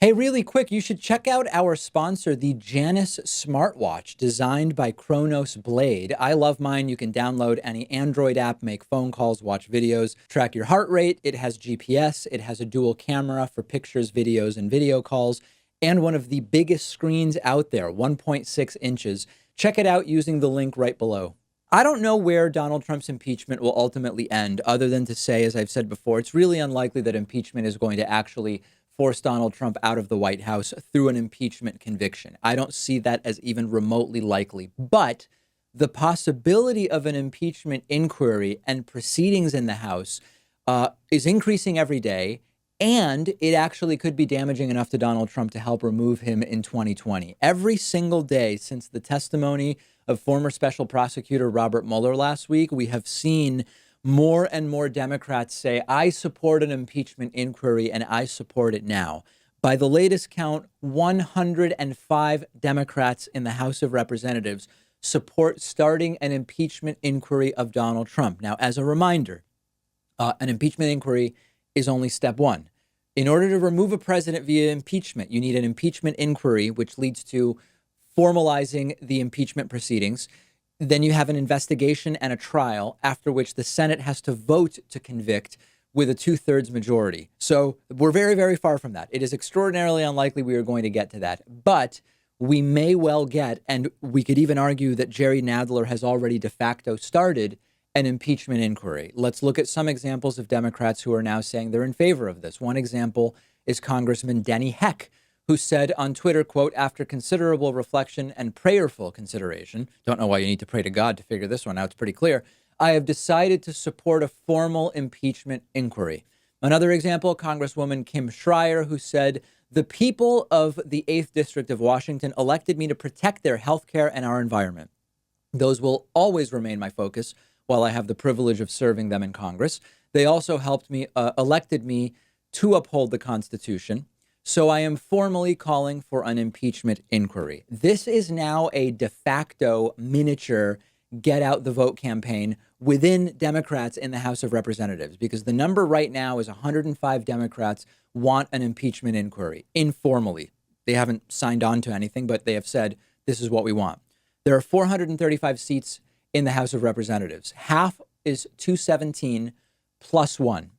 Hey, really quick, you should check out our sponsor, the Janus smartwatch designed by Kronos Blade. I love mine. You can download any Android app, make phone calls, watch videos, track your heart rate. It has GPS. It has a dual camera for pictures, videos, and video calls, and one of the biggest screens out there, 1.6 inches. Check it out using the link right below. I don't know where Donald Trump's impeachment will ultimately end, other than to say, as I've said before, it's really unlikely that impeachment is going to actually force Donald Trump out of the White House through an impeachment conviction. I don't see that as even remotely likely. But the possibility of an impeachment inquiry and proceedings in the House is increasing every day. And it actually could be damaging enough to Donald Trump to help remove him in 2020. Every single day since the testimony of former special prosecutor Robert Mueller last week, we have seen more and more Democrats say, I support an impeachment inquiry and I support it now. By the latest count, 105 Democrats in the House of Representatives support starting an impeachment inquiry of Donald Trump. Now, as a reminder, an impeachment inquiry is only step one. In order to remove a president via impeachment, you need an impeachment inquiry, which leads to formalizing the impeachment proceedings. Then you have an investigation and a trial, after which the Senate has to vote to convict with a 2/3 majority. So we're very, very far from that. It is extraordinarily unlikely we are going to get to that. But we may well get, and we could even argue that Jerry Nadler has already de facto started an impeachment inquiry. Let's look at some examples of Democrats who are now saying they're in favor of this. One example is Congressman Denny Heck, who said on Twitter, quote, after considerable reflection and prayerful consideration, don't know why you need to pray to God to figure this one out, it's pretty clear, I have decided to support a formal impeachment inquiry. Another example, Congresswoman Kim Schreier, who said, the people of the 8th District of Washington elected me to protect their health care and our environment. Those will always remain my focus while I have the privilege of serving them in Congress. They also elected me to uphold the Constitution. So I am formally calling for an impeachment inquiry. This is now a de facto miniature get out the vote campaign within Democrats in the House of Representatives, because the number right now is 105 Democrats want an impeachment inquiry informally. They haven't signed on to anything, but they have said, this is what we want. There are 435 seats in the House of Representatives. Half is 217 plus one.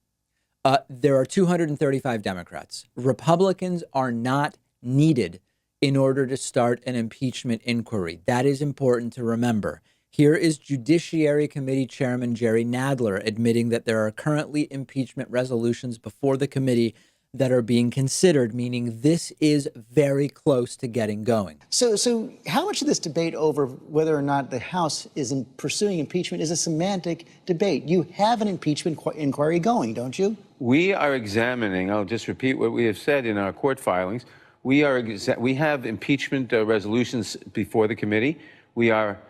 There are 235 Democrats. Republicans are not needed in order to start an impeachment inquiry. That is important to remember. Here is Judiciary Committee Chairman Jerry Nadler admitting that there are currently impeachment resolutions before the committee that are being considered, meaning this is very close to getting going. So how much of this debate over whether or not the House is pursuing impeachment is a semantic debate? You have an impeachment inquiry going, don't you? We are examining, I'll just repeat what we have said in our court filings. We have impeachment resolutions before the committee. We are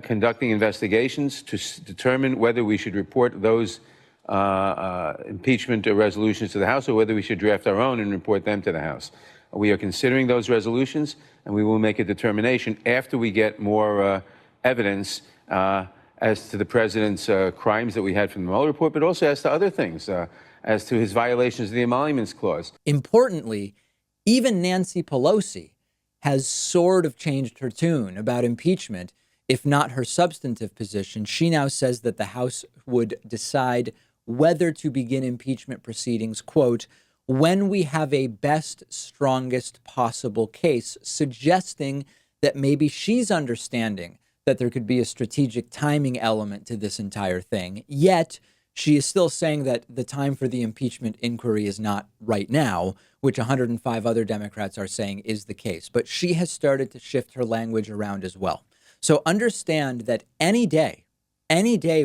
conducting investigations to determine whether we should report those impeachment resolutions to the House, or whether we should draft our own and report them to the House. We are considering those resolutions, and we will make a determination after we get more evidence as to the president's crimes that we had from the Mueller report, but also as to other things, as to his violations of the Emoluments Clause. Importantly, even Nancy Pelosi has sort of changed her tune about impeachment, if not her substantive position. She now says that the House would decide whether to begin impeachment proceedings, quote, when we have a best, strongest possible case, suggesting that maybe she's understanding that there could be a strategic timing element to this entire thing. Yet she is still saying that the time for the impeachment inquiry is not right now, which 105 other Democrats are saying is the case. But she has started to shift her language around as well. So understand that any day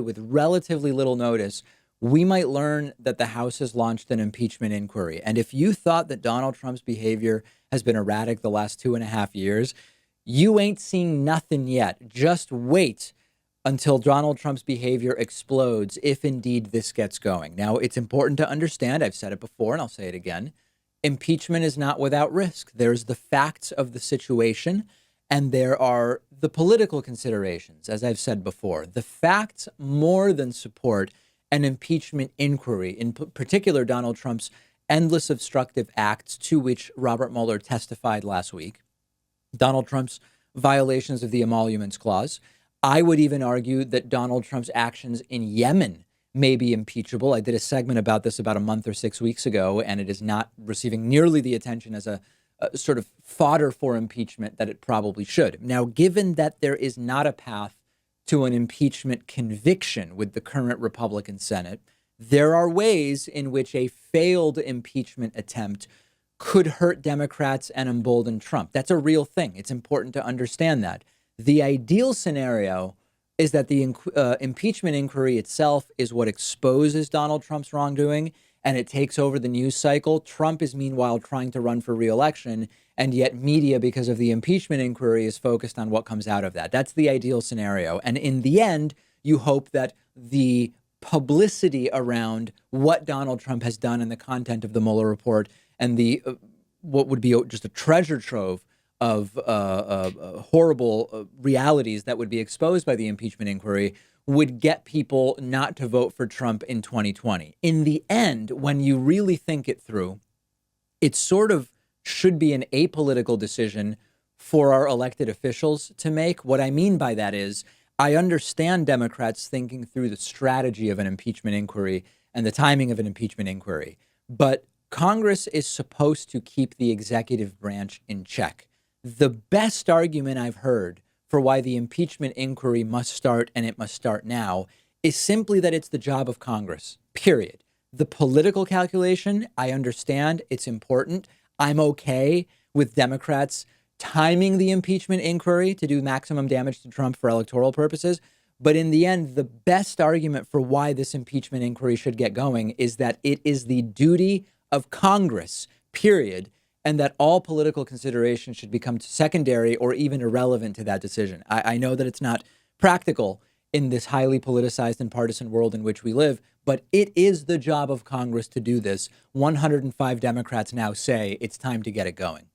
with relatively little notice, we might learn that the House has launched an impeachment inquiry. And if you thought that Donald Trump's behavior has been erratic the last 2.5 years, you ain't seen nothing yet. Just wait until Donald Trump's behavior explodes, if indeed this gets going. Now, it's important to understand, I've said it before and I'll say it again, impeachment is not without risk. There's the facts of the situation, and there are the political considerations, as I've said before. The facts more than support an impeachment inquiry, in particular Donald Trump's endless obstructive acts to which Robert Mueller testified last week, Donald Trump's violations of the Emoluments Clause. I would even argue that Donald Trump's actions in Yemen may be impeachable. I did a segment about this about a month or 6 weeks ago, and it is not receiving nearly the attention as a sort of fodder for impeachment that it probably should. Now, given that there is not a path to an impeachment conviction with the current Republican Senate, there are ways in which a failed impeachment attempt could hurt Democrats and embolden Trump. That's a real thing. It's important to understand that. The ideal scenario is that the impeachment inquiry itself is what exposes Donald Trump's wrongdoing, and it takes over the news cycle. Trump is meanwhile trying to run for re-election, and yet media, because of the impeachment inquiry, is focused on what comes out of that. That's the ideal scenario. And in the end, you hope that the publicity around what Donald Trump has done and the content of the Mueller report and the what would be just a treasure trove of horrible realities that would be exposed by the impeachment inquiry would get people not to vote for Trump in 2020. In the end, when you really think it through, it sort of should be an apolitical decision for our elected officials to make. What I mean by that is, I understand Democrats thinking through the strategy of an impeachment inquiry and the timing of an impeachment inquiry, but Congress is supposed to keep the executive branch in check. The best argument I've heard for why the impeachment inquiry must start, and it must start now, is simply that it's the job of Congress, period. The political calculation, I understand, it's important. I'm okay with Democrats timing the impeachment inquiry to do maximum damage to Trump for electoral purposes. But in the end, the best argument for why this impeachment inquiry should get going is that it is the duty of Congress, period, and that all political considerations should become secondary or even irrelevant to that decision. I know that it's not practical in this highly politicized and partisan world in which we live, but it is the job of Congress to do this. 105 Democrats now say it's time to get it going.